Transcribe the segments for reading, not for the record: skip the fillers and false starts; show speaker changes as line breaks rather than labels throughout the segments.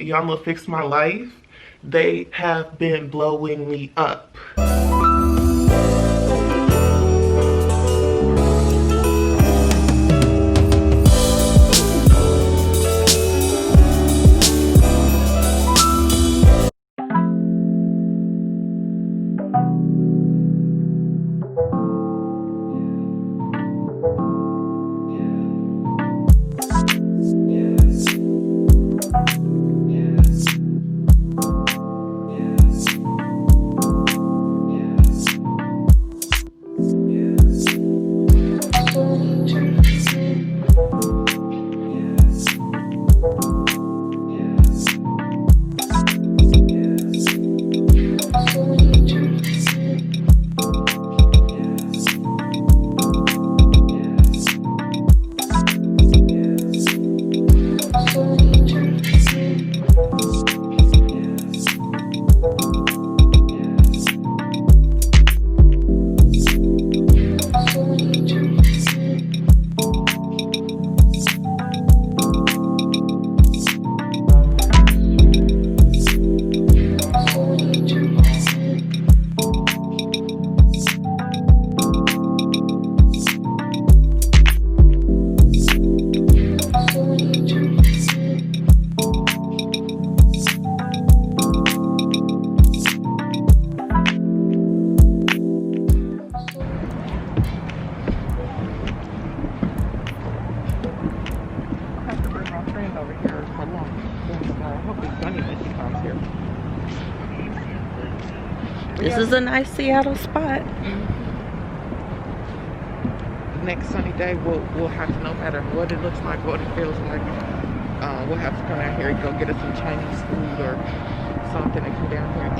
Y'all Fix My Life. They have been blowing me up.
This is a nice Seattle spot.
Next sunny day, we'll have to, no matter what it looks like, what it feels like, we'll have to come out here and go get us some Chinese food or something and come down here and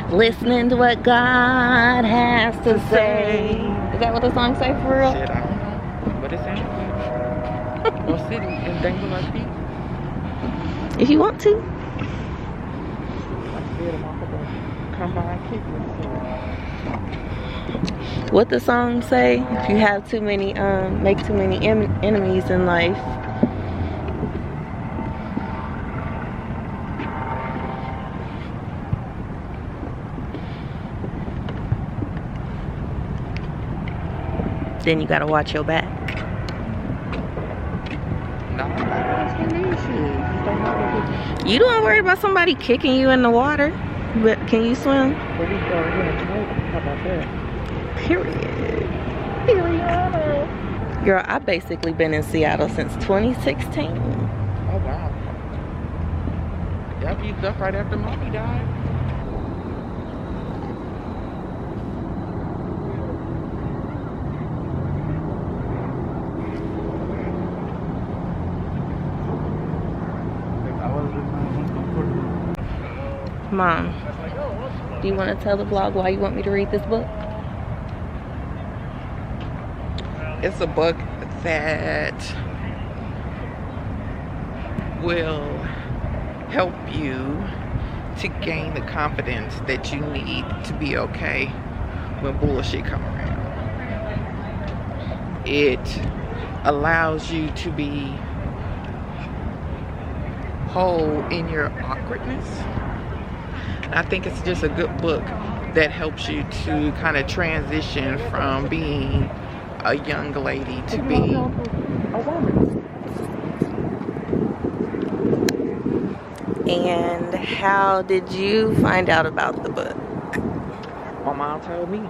eat.
Listening to what God has to say. Is that what the song say for real?
Shit, I don't know. What is that? Or sit and dangle our feet?
If you want to.
Like I said, I'm gonna come by and kick this.
What the song say? If you have too many, make too many enemies in life. Then you gotta watch your back. You don't worry about somebody kicking you in the water. But can you swim?
Well, we go here and smoke. How about that?
Period. Girl, I've basically been in Seattle since 2016.
Oh, wow. Y'all used up right after Mommy died.
Mom, do you want to tell the vlog why you want me to read this book?
It's a book that will help you to gain the confidence that you need to be okay when bullshit come around. It allows you to be whole in your awkwardness. I think it's just a good book that helps you to kind of transition from being a young lady to being a woman.
And how did you find out about the book?
My mom told me.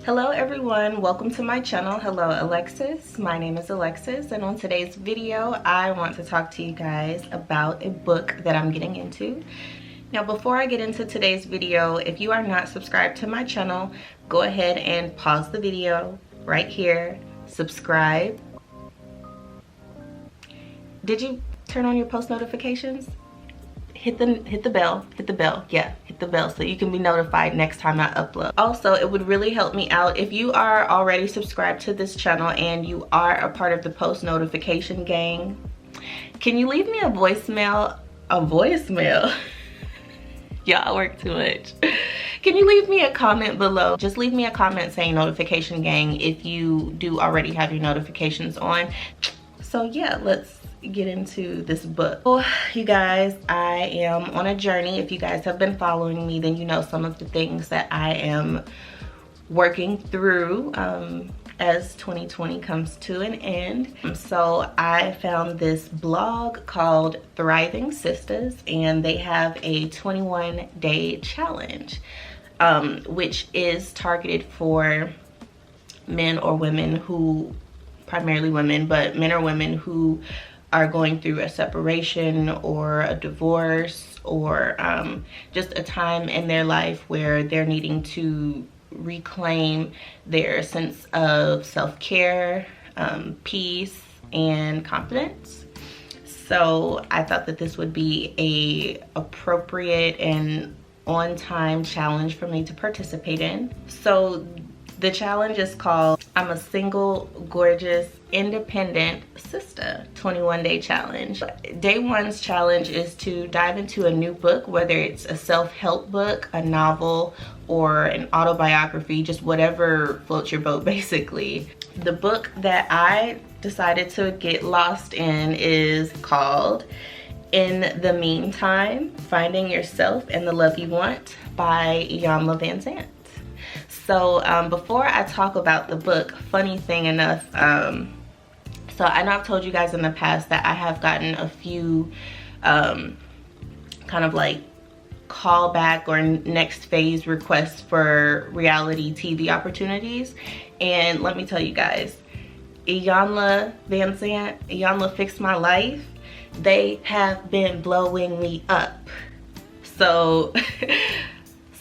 Hello everyone, welcome to my channel. Hello Alexys. My name is Alexys, and on today's video I want to talk to you guys about a book that I'm getting into. Now before I get into today's video, if you are not subscribed to my channel, go ahead and pause the video right here, subscribe. Did you turn on your post notifications? hit the bell, yeah, hit the bell so you can be notified next time I upload. Also, it would really help me out if you are already subscribed to this channel and you are a part of the post notification gang. Can you leave me a voicemail? Y'all work too much. Can you leave me a comment below? Just leave me a comment saying notification gang if you do already have your notifications on. So yeah, let's get into this book. Oh, you guys, I am on a journey. If you guys have been following me, then you know some of the things that I am working through as 2020 comes to an end. So I found this blog called Thriving Sisters, and they have a 21-day challenge, which is targeted for men or women who, primarily women, but men or women who are going through a separation or a divorce or just a time in their life where they're needing to reclaim their sense of self-care, peace, and confidence. So I thought that this would be a appropriate and on-time challenge for me to participate in. So the challenge is called I'm a Single, Gorgeous, Independent Sister 21-Day Challenge. Day one's challenge is to dive into a new book, whether it's a self-help book, a novel, or an autobiography, just whatever floats your boat basically. The book that I decided to get lost in is called In the Meantime, Finding Yourself and the Love You Want by Iyanla Vanzant. So before I talk about the book, funny thing enough, so I know I've told you guys in the past that I have gotten a few kind of like callback or next phase requests for reality TV opportunities. And let me tell you guys, Iyanla Vanzant, Iyanla Fix My Life, they have been blowing me up. So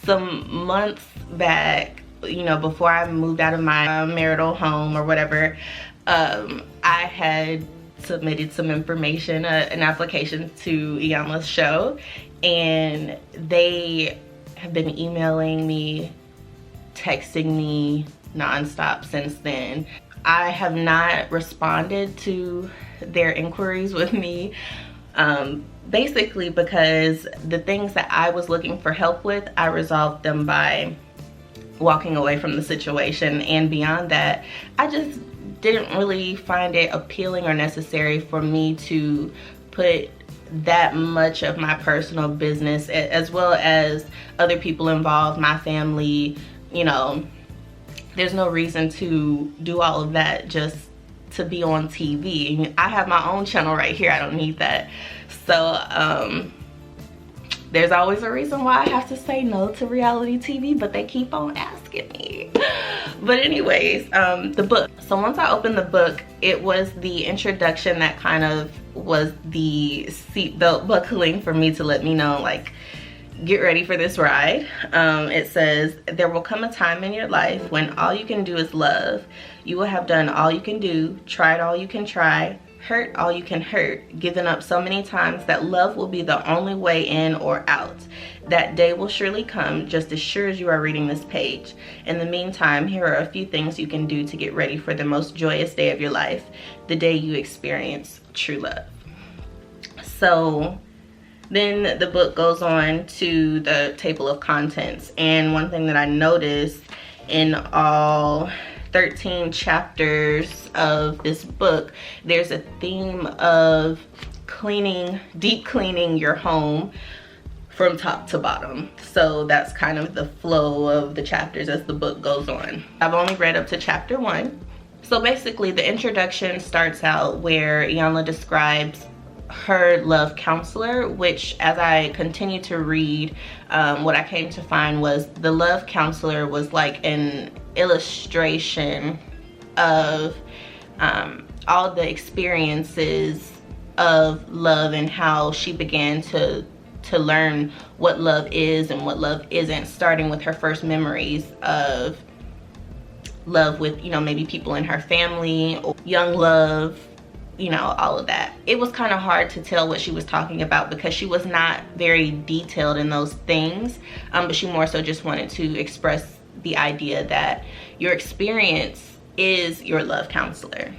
some months back, you know, before I moved out of my marital home or whatever, I had submitted some information, an application to Iyanla's show, and they have been emailing me, texting me nonstop since then. I have not responded to their inquiries with me, basically because the things that I was looking for help with, I resolved them by walking away from the situation. And beyond that, I just didn't really find it appealing or necessary for me to put that much of my personal business, as well as other people involved, my family, you know, there's no reason to do all of that just to be on TV. I have my own channel right here. I don't need that. So there's always a reason why I have to say no to reality TV, but they keep on asking me. But anyways, the book. So once I opened the book, it was the introduction that kind of was the seatbelt buckling for me to let me know, like, get ready for this ride. It says, there will come a time in your life when all you can do is love. You will have done all you can do, tried all you can try, hurt all you can hurt, given up so many times that love will be the only way in or out. That day will surely come, just as sure as you are reading this page. In the meantime, here are a few things you can do to get ready for the most joyous day of your life, the day you experience true love. So then the book goes on to the table of contents, and one thing that I noticed in all 13 chapters of this book, there's a theme of cleaning, deep cleaning your home from top to bottom. So that's kind of the flow of the chapters as the book goes on. I've only read up to chapter 1. So basically the introduction starts out where Iyanla describes her love counselor, which as I continue to read, what I came to find was the love counselor was like an illustration of all the experiences of love and how she began to learn what love is and what love isn't, starting with her first memories of love with, you know, maybe people in her family, or young love, you know, all of that. It was kind of hard to tell what she was talking about because she was not very detailed in those things, but she more so just wanted to express the idea that your experience is your love counselor.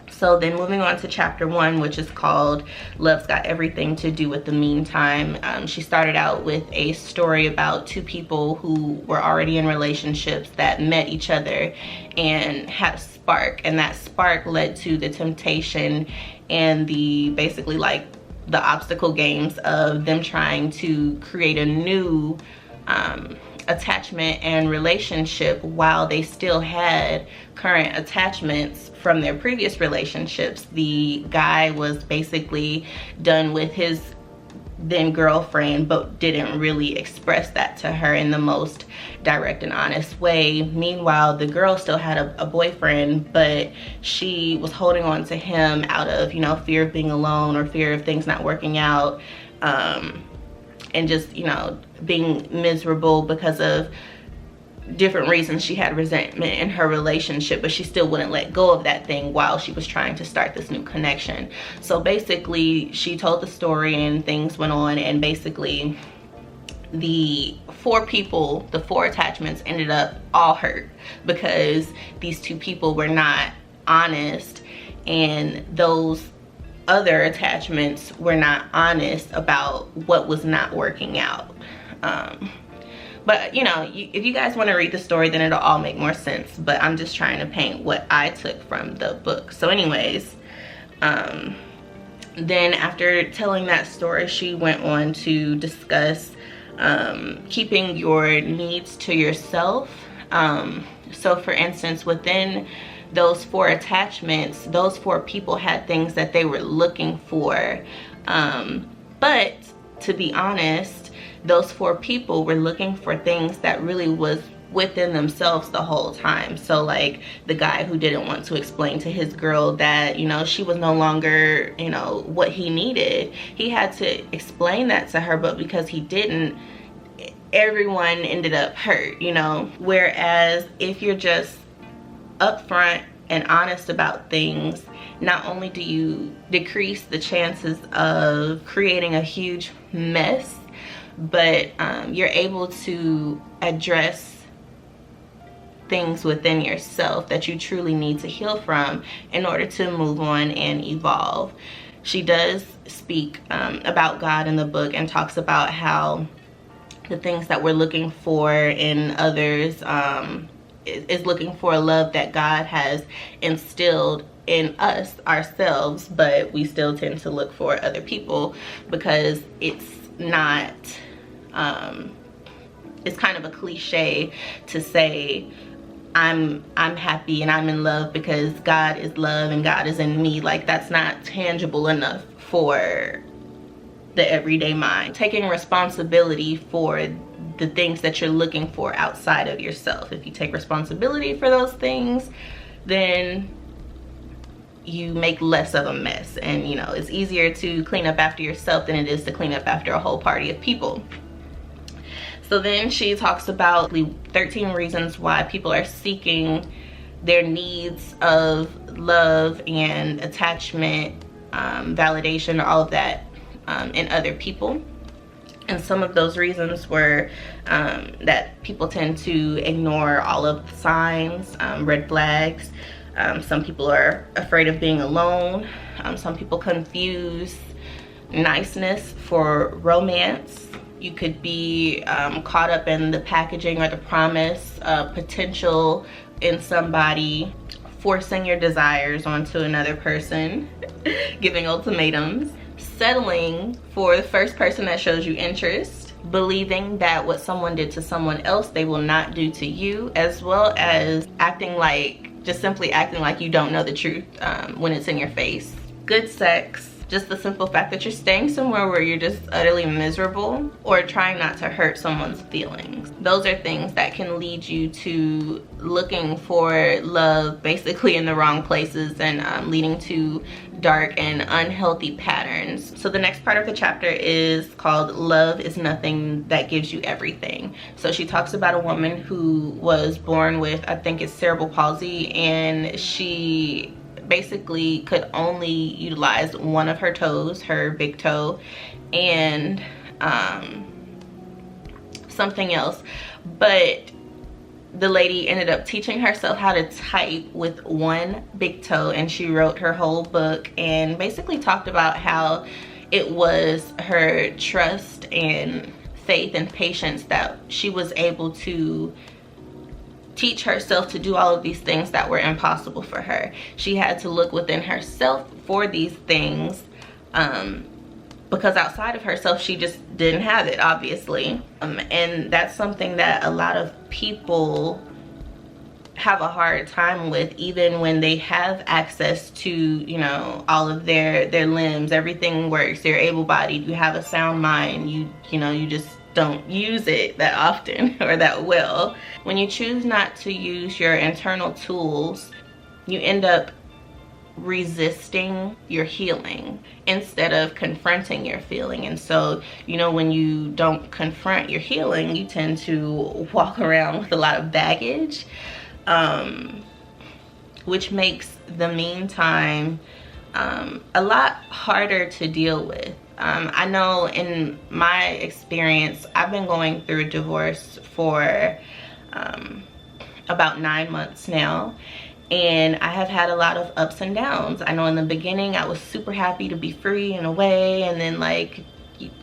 So then moving on to chapter 1, which is called Love's Got Everything to Do with the Meantime. She started out with a story about two people who were already in relationships that met each other and had a spark, and that spark led to the temptation and the basically like the obstacle games of them trying to create a new attachment and relationship while they still had current attachments from their previous relationships. The guy was basically done with his then girlfriend, but didn't really express that to her in the most direct and honest way. Meanwhile, the girl still had a boyfriend, but she was holding on to him out of, you know, fear of being alone or fear of things not working out, and just, you know, being miserable because of different reasons. She had resentment in her relationship, but she still wouldn't let go of that thing while she was trying to start this new connection. So basically she told the story and things went on, and basically the 4 people, the 4 attachments ended up all hurt because these 2 people were not honest, and those other attachments were not honest about what was not working out. But you know, if you guys want to read the story, then it'll all make more sense, but I'm just trying to paint what I took from the book. So anyways, then after telling that story, she went on to discuss keeping your needs to yourself. So for instance, within those 4 attachments, those 4 people had things that they were looking for, but to be honest, those 4 people were looking for things that really was within themselves the whole time. So like the guy who didn't want to explain to his girl that, you know, she was no longer, you know, what he needed. He had to explain that to her, but because he didn't, everyone ended up hurt, you know. Whereas if you're just upfront and honest about things, not only do you decrease the chances of creating a huge mess, but you're able to address things within yourself that you truly need to heal from in order to move on and evolve. She does speak about God in the book and talks about how the things that we're looking for in others is looking for a love that God has instilled in us ourselves, but we still tend to look for other people because it's not it's kind of a cliche to say I'm happy and I'm in love because God is love and God is in me. Like, that's not tangible enough for the everyday mind. Taking responsibility for the things that you're looking for outside of yourself. If you take responsibility for those things, then you make less of a mess, and you know, it's easier to clean up after yourself than it is to clean up after a whole party of people. So then she talks about the 13 reasons why people are seeking their needs of love and attachment, validation, all of that in other people. And some of those reasons were that people tend to ignore all of the signs, red flags. Some people are afraid of being alone. Some people confuse niceness for romance. You could be caught up in the packaging or the promise of potential in somebody, forcing your desires onto another person, giving ultimatums, settling for the first person that shows you interest, believing that what someone did to someone else they will not do to you, as well as just simply acting like you don't know the truth when it's in your face. Good sex, just the simple fact that you're staying somewhere where you're just utterly miserable, or trying not to hurt someone's feelings. Those are things that can lead you to looking for love basically in the wrong places and leading to dark and unhealthy patterns. So the next part of the chapter is called Love is Nothing That Gives You Everything. So she talks about a woman who was born with, I think it's cerebral palsy, and she basically could only utilize one of her toes, her big toe, and something else. But the lady ended up teaching herself how to type with one big toe, and she wrote her whole book and basically talked about how it was her trust and faith and patience that she was able to teach herself to do all of these things that were impossible for her. She had to look within herself for these things, because outside of herself she just didn't have it, obviously. And that's something that a lot of people have a hard time with, even when they have access to, you know, all of their limbs, everything works, they're able-bodied, you have a sound mind, you know, you just don't use it that often or that well. When you choose not to use your internal tools, you end up resisting your healing instead of confronting your feeling. And so, you know, when you don't confront your healing, you tend to walk around with a lot of baggage, which makes the meantime a lot harder to deal with. I know in my experience, I've been going through a divorce for about 9 months now, and I have had a lot of ups and downs. I know in the beginning I was super happy to be free in a way, and then like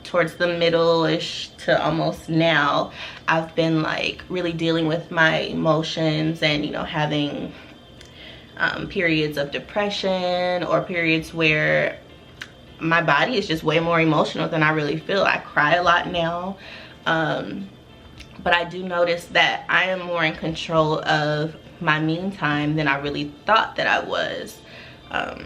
towards the middle-ish to almost now, I've been like really dealing with my emotions and, you know, having periods of depression or periods where my body is just way more emotional than I really feel. I cry a lot now, but I do notice that I am more in control of my meantime than I really thought that I was. I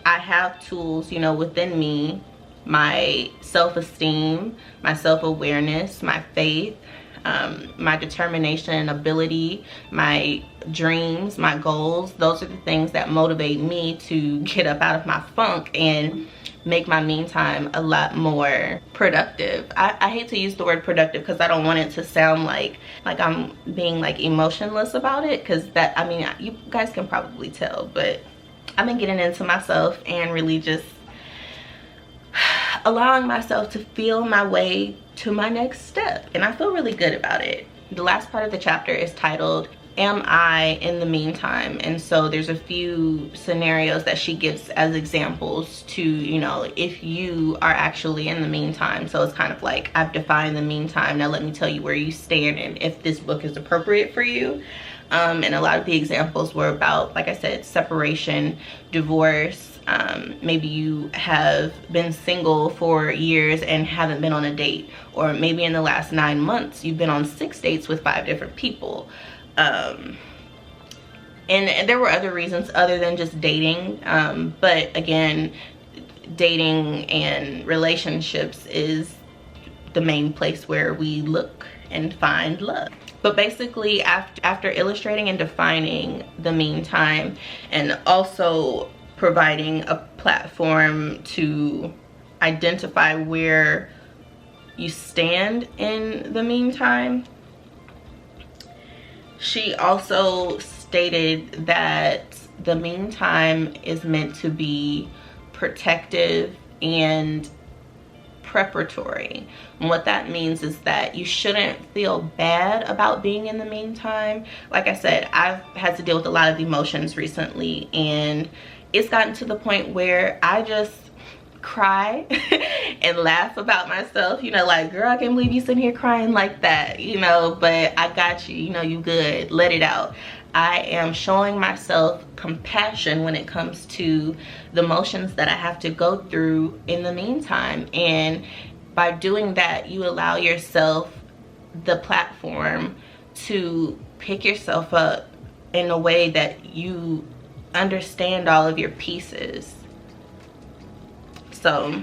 have tools, you know, within me, my self-esteem, my self-awareness, my faith, my determination and ability, my dreams, my goals. Those are the things that motivate me to get up out of my funk and make my meantime a lot more productive. I hate to use the word productive because I don't want it to sound like I'm being like emotionless about it, because that, I mean, you guys can probably tell, but I've been getting into myself and really just allowing myself to feel my way to my next step, and I feel really good about it. The last part of the chapter is titled "Am I in the Meantime?" And so there's a few scenarios that she gives as examples to, you know, if you are actually in the meantime. So it's kind of like, I've defined the meantime, now let me tell you where you stand and if this book is appropriate for you. And a lot of the examples were about, like I said, separation, divorce. Maybe you have been single for years and haven't been on a date, or maybe in the last 9 months you've been on 6 dates with 5 different people. And there were other reasons other than just dating, but again, dating and relationships is the main place where we look and find love. But basically, after illustrating and defining the meantime, and also providing a platform to identify where you stand in the meantime, she also stated that the meantime is meant to be protective and preparatory. And what that means is that you shouldn't feel bad about being in the meantime. Like I said, I've had to deal with a lot of emotions recently, and it's gotten to the point where I just cry and laugh about myself, you know, like, girl, I can't believe you sitting here crying like that, you know, but I got you, you know, you good, let it out. I am showing myself compassion when it comes to the emotions that I have to go through in the meantime. And by doing that, you allow yourself the platform to pick yourself up in a way that you understand all of your pieces. So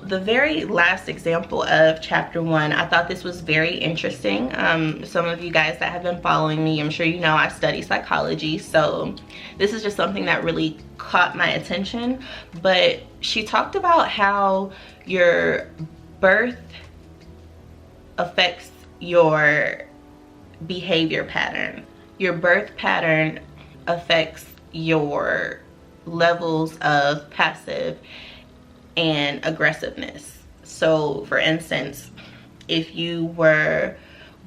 the very last example of chapter 1, I thought this was very interesting. Some of you guys that have been following me, I'm sure you know I study psychology, so this is just something that really caught my attention. But she talked about how your birth affects your behavior pattern. Your birth pattern affects your levels of passive and aggressiveness. So for instance, if you were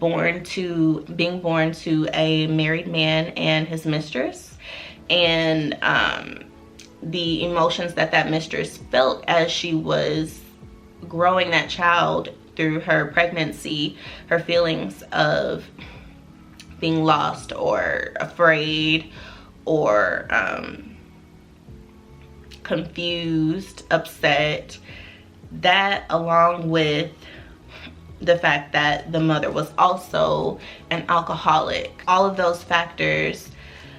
being born to a married man and his mistress, and the emotions that mistress felt as she was growing that child through her pregnancy, her feelings of being lost or afraid or confused, upset, that along with the fact that the mother was also an alcoholic, all of those factors,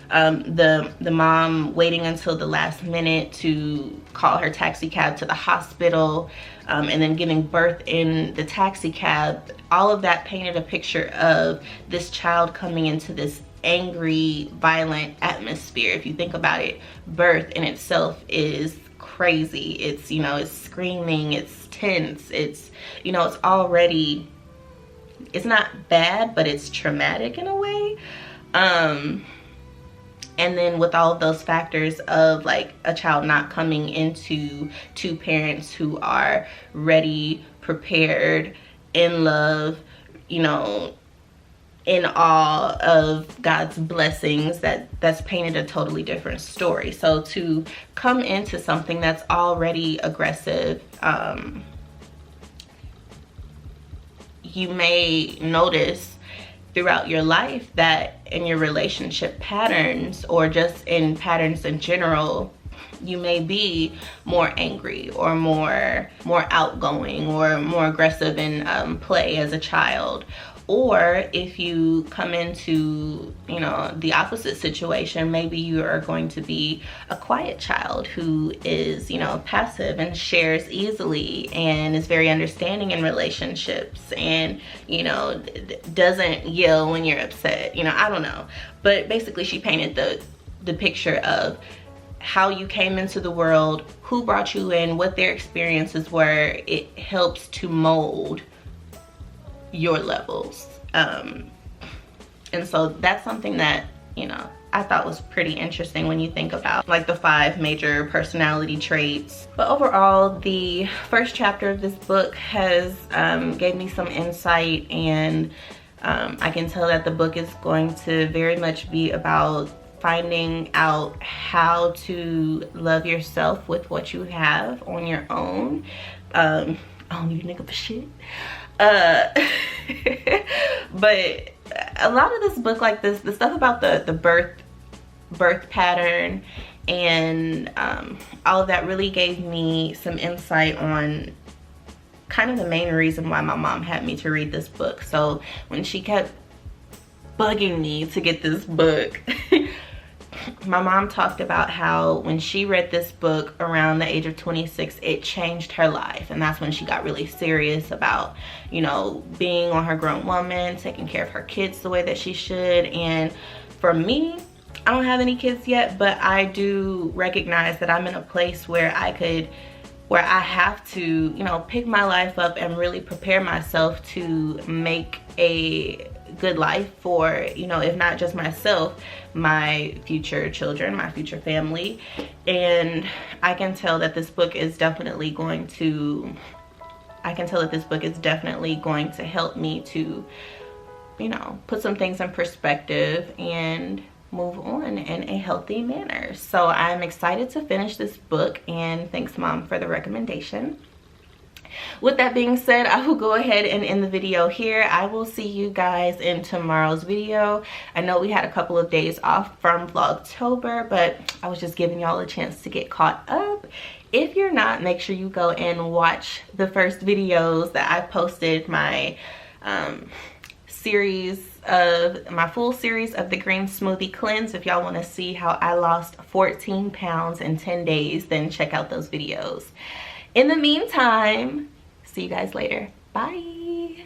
the mom waiting until the last minute to call her taxi cab to the hospital, and then giving birth in the taxi cab, all of that painted a picture of this child coming into this angry, violent atmosphere. If you think about it, birth in itself is crazy. It's, you know, it's screaming, it's tense, it's, you know, it's already, it's not bad, but it's traumatic in a way. And then with all of those factors of like a child not coming into two parents who are ready, prepared, in love, you know, in awe of God's blessings, that's painted a totally different story. So to come into something that's already aggressive, you may notice throughout your life that in your relationship patterns, or just in patterns in general, you may be more angry or more outgoing or more aggressive in play as a child. Or if you come into, you know, the opposite situation, maybe you are going to be a quiet child who is, you know, passive and shares easily and is very understanding in relationships and, you know, doesn't yell when you're upset. You know, I don't know. But basically she painted the picture of how you came into the world, who brought you in, what their experiences were. It helps to mold your levels, and so that's something that, you know, I thought was pretty interesting when you think about like the 5 major personality traits. But overall, the first chapter of this book has gave me some insight, and I can tell that the book is going to very much be about finding out how to love yourself with what you have on your own. I don't need a nigga for shit. But a lot of this book, like the stuff about the birth pattern and all of that really gave me some insight on kind of the main reason why my mom had me to read this book. So when she kept bugging me to get this book, my mom talked about how when she read this book around the age of 26, it changed her life. And that's when she got really serious about, you know, being on her grown woman, taking care of her kids the way that she should. And for me, I don't have any kids yet, but I do recognize that I'm in a place where I have to, you know, pick my life up and really prepare myself to make a good life for, you know, if not just myself, my future children, my future family. And I can tell that this book is definitely going to help me to, you know, put some things in perspective and move on in a healthy manner. So I'm excited to finish this book, and thanks, Mom, for the recommendation. With that being said, I will go ahead and end the video here. I will see you guys in tomorrow's video. I know we had a couple of days off from Vlogtober, but I was just giving y'all a chance to get caught up. If you're not, make sure you go and watch the first videos that I posted, my full series of the green smoothie cleanse. If y'all want to see how I lost 14 pounds in 10 days, then check out those videos. In the meantime, see you guys later. Bye.